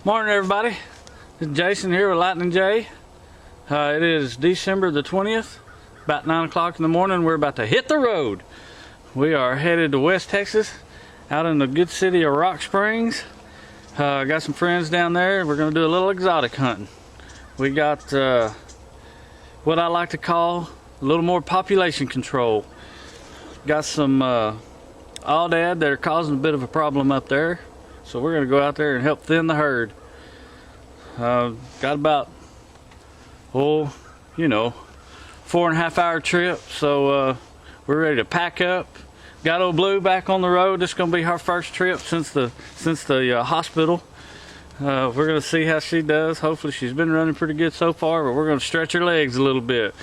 Morning, everybody. This is Jason here with Lightning J. It is December the 20th, about 9 o'clock in the morning. We're about to hit the road. We are headed to West Texas, out in the good city of Rocksprings. Got some friends down there. We're going to do a little exotic hunting. We got what I like to call a little more population control. Got some Aoudad that are causing a bit of a problem up there. So we're going to go out there and help thin the herd. Got about, 4.5 hour trip. So we're ready to pack up. Got old Blue back on the road. This is going to be her first trip since the hospital. We're going to see how she does. Hopefully she's been running pretty good so far, but we're going to stretch her legs a little bit.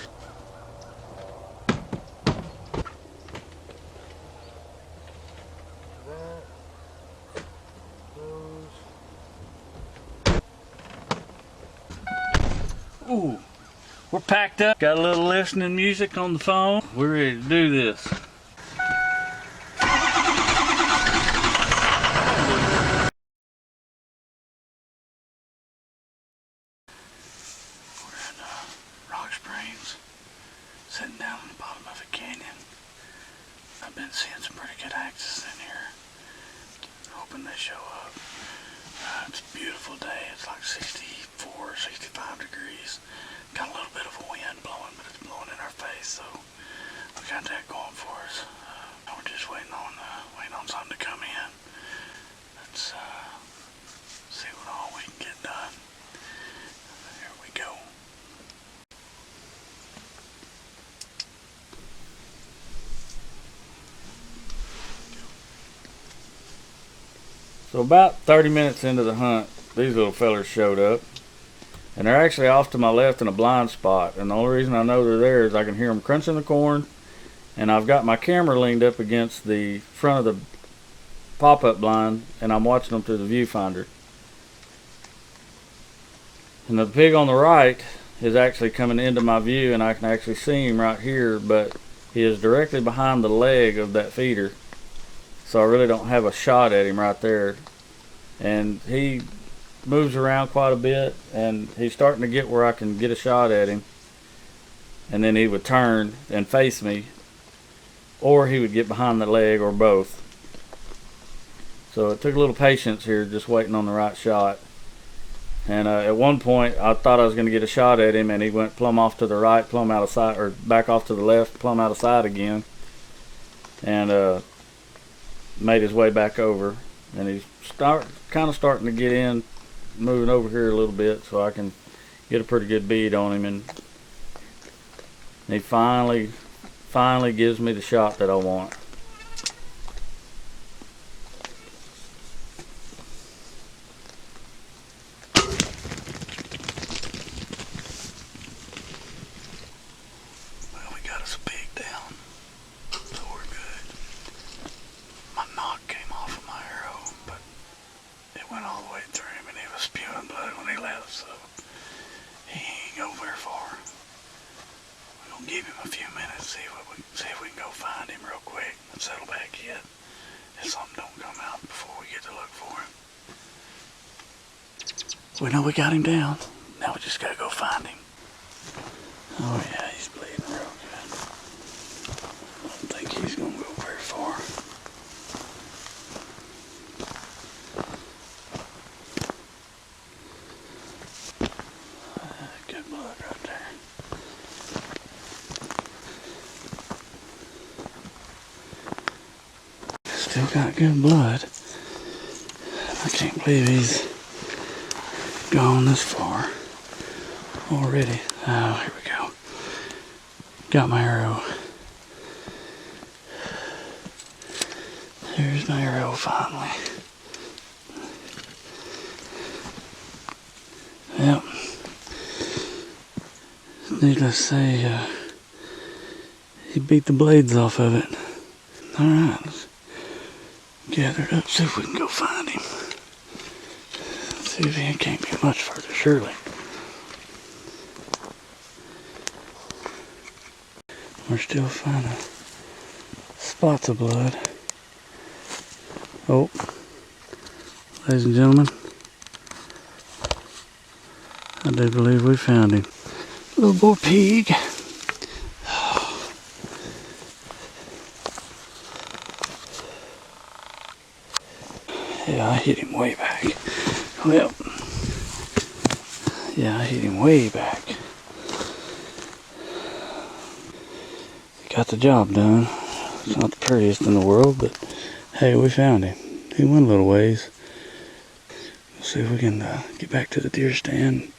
Ooh, we're packed up. Got a little listening music on the phone. We're ready to do this. We're in Rocksprings, sitting down on the bottom of a canyon. I've been seeing some pretty good axes in here. Hoping they show up. It's a beautiful day. It's like 64, 65 degrees. Got a little bit of a wind blowing, but it's blowing in our face, so we got that going for us. We're just waiting on something to come in. Let's see what all we can get done. Here we go. So about 30 minutes into the hunt, these little fellers showed up. And they're actually off to my left in a blind spot. And the only reason I know they're there is I can hear them crunching the corn. And I've got my camera leaned up against the front of the pop-up blind, and I'm watching them through the viewfinder. And the pig on the right is actually coming into my view, and I can actually see him right here, but he is directly behind the leg of that feeder. So I really don't have a shot at him right there. And he moves around quite a bit, and he's starting to get where I can get a shot at him. And then he would turn and face me, or he would get behind the leg, or both. So it took a little patience here, just waiting on the right shot. And at one point I thought I was going to get a shot at him, and he went plumb off to the right, plumb out of sight, or back off to the left, plumb out of sight again, and made his way back over. And he's kind of starting to get in, moving over here a little bit, so I can get a pretty good bead on him. And he finally gives me the shot that I want. Well, we got us a pig down, so we're good. My knock came off of my arrow, but it went all the way through him, and he was spewing blood when he left, so he ain't go very far. We're gonna give him a few minutes, see if we can go find him real quick and settle back in. If something don't come out before we get to look for him. We know we got him down. Now we just gotta go find him. Oh yeah, he's bleeding real good. I don't think he's gonna go very far. Good blood right there. Still got good blood. I can't believe he's gone this far already. Oh, here we go. Got my arrow. Here's my arrow finally. Yep. Needless to say, he beat the blades off of it. Alright, let's gather it up, see if we can go find him. See if he can't be much further, surely. We're still finding spots of blood. Oh, ladies and gentlemen, I do believe we found him. Little boy pig. Yeah, I hit him way back. Well, yeah, I hit him way back. Got the job done. It's not the prettiest in the world, but hey, we found him. He went a little ways. We'll see if we can get back to the deer stand.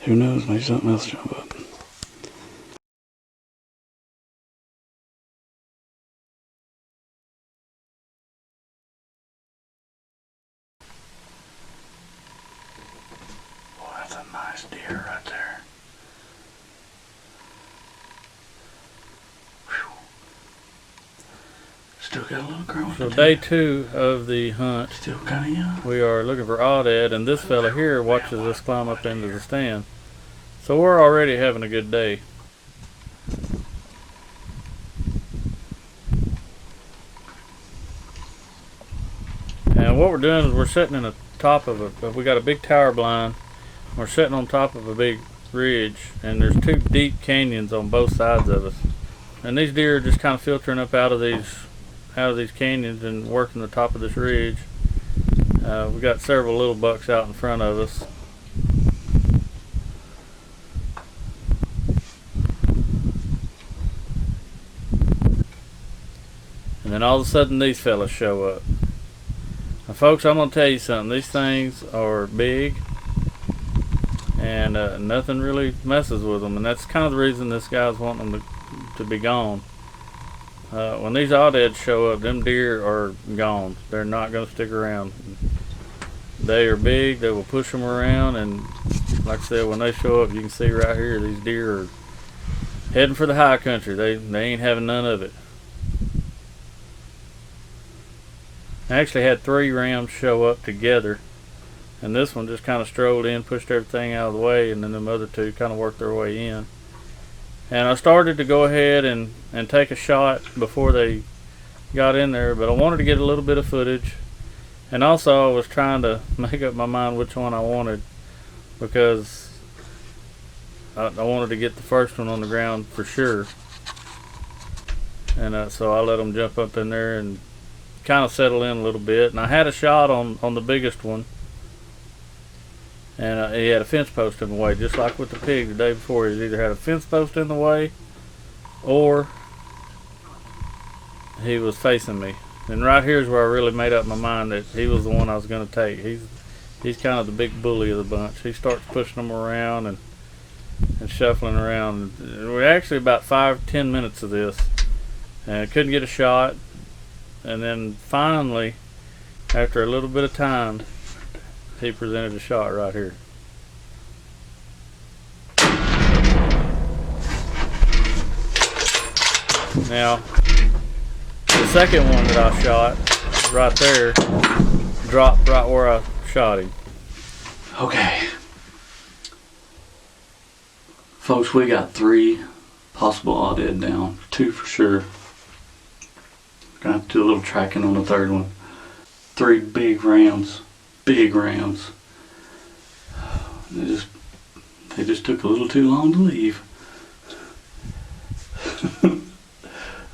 Who knows, maybe something else jump up. Boy, that's a nice deer right there. Whew. Still got a little growing. So day 2 of the hunt. Still kind of young. We are looking for Aoudad, and this fella here watches us climb up into the stand. So we're already having a good day. And what we're doing is we're sitting in the top of we got a big tower blind. We're sitting on top of a big ridge, and there's 2 deep canyons on both sides of us. And these deer are just kind of filtering up out of these canyons and working the top of this ridge. We got several little bucks out in front of us. And then all of a sudden these fellas show up. Now folks, I'm going to tell you something. These things are big, and nothing really messes with them. And that's kind of the reason this guy's wanting them to be gone. When these Aoudads show up, them deer are gone. They're not going to stick around. They are big. They will push them around. And like I said, when they show up, you can see right here, these deer are heading for the high country. They ain't having none of it. I actually had 3 rams show up together, and this one just kind of strolled in, pushed everything out of the way, and then them other 2 kind of worked their way in. And I started to go ahead and take a shot before they got in there, but I wanted to get a little bit of footage, and also I was trying to make up my mind which one I wanted, because I wanted to get the first one on the ground for sure. And so I let them jump up in there and kind of settle in a little bit. And I had a shot on the biggest one, and he had a fence post in the way, just like with the pig the day before. He either had a fence post in the way or he was facing me. And right here is where I really made up my mind that he was the one I was going to take. He's kind of the big bully of the bunch. He starts pushing them around and shuffling around. We're actually about 5-10 minutes of this, and I couldn't get a shot. And then finally, after a little bit of time, he presented a shot right here. Now, the second one that I shot, right there, dropped right where I shot him. Okay. Folks, we got 3 possible Aoudad down. 2 for sure. Gonna have to do a little tracking on the 3rd one. 3 big rams. Big rams. They just took a little too long to leave.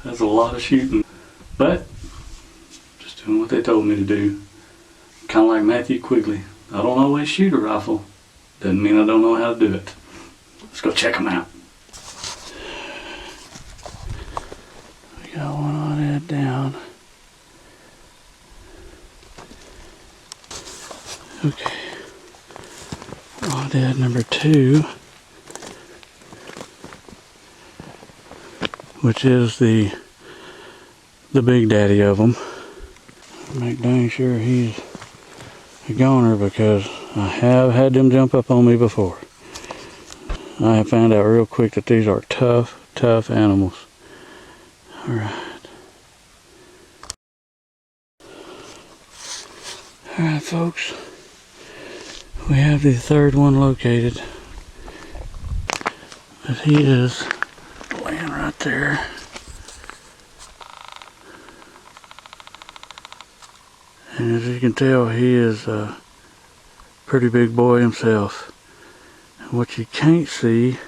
That's a lot of shooting. But just doing what they told me to do. Kinda like Matthew Quigley. I don't always shoot a rifle. Doesn't mean I don't know how to do it. Let's go check them out. We got one Aoudad down. Okay. Aoudad number 2, which is the big daddy of them. Make dang sure he's a goner, because I have had them jump up on me before. I have found out real quick that these are tough animals. Alright. Alright, folks. We have the 3rd one located. But he is laying right there. And as you can tell, he is a pretty big boy himself. What you can't see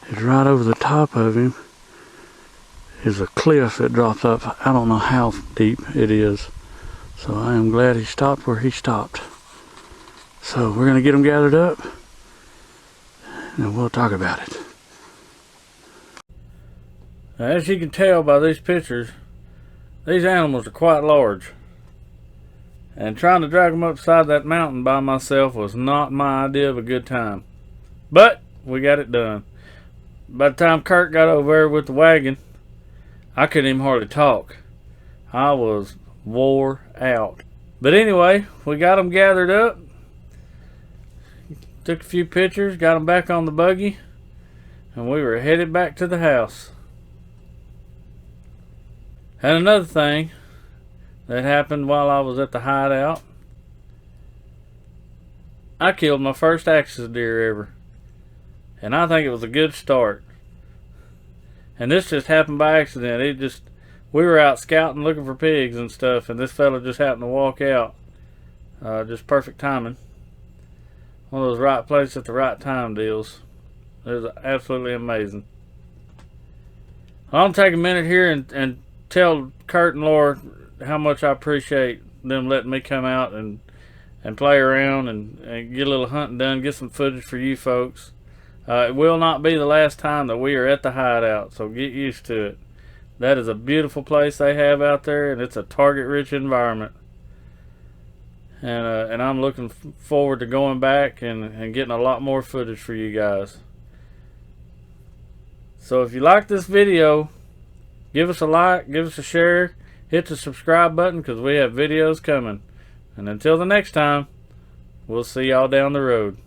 is right over the top of him is a cliff that drops up. I don't know how deep it is. So I am glad he stopped where he stopped. So we're going to get them gathered up and we'll talk about it. Now, as you can tell by these pictures, these animals are quite large. And trying to drag them upside that mountain by myself was not my idea of a good time. But we got it done. By the time Kurt got over there with the wagon, I couldn't even hardly talk. I was wore out. But anyway, we got them gathered up. Took a few pictures, got them back on the buggy, and we were headed back to the house. And another thing that happened while I was at the hideout, I killed my first axis deer ever. And I think it was a good start. And this just happened by accident. We were out scouting looking for pigs and stuff, and this fella just happened to walk out. Just perfect timing. One of those right place at the right time deals. It was absolutely amazing. I'll take a minute here and tell Kurt and Laura how much I appreciate them letting me come out and play around and get a little hunting done, get some footage for you folks. It will not be the last time that we are at the hideout, so get used to it. That is a beautiful place they have out there, and it's a target-rich environment. And I'm looking forward to going back and getting a lot more footage for you guys. So if you like this video, give us a like, give us a share, hit the subscribe button because we have videos coming. And until the next time, we'll see y'all down the road.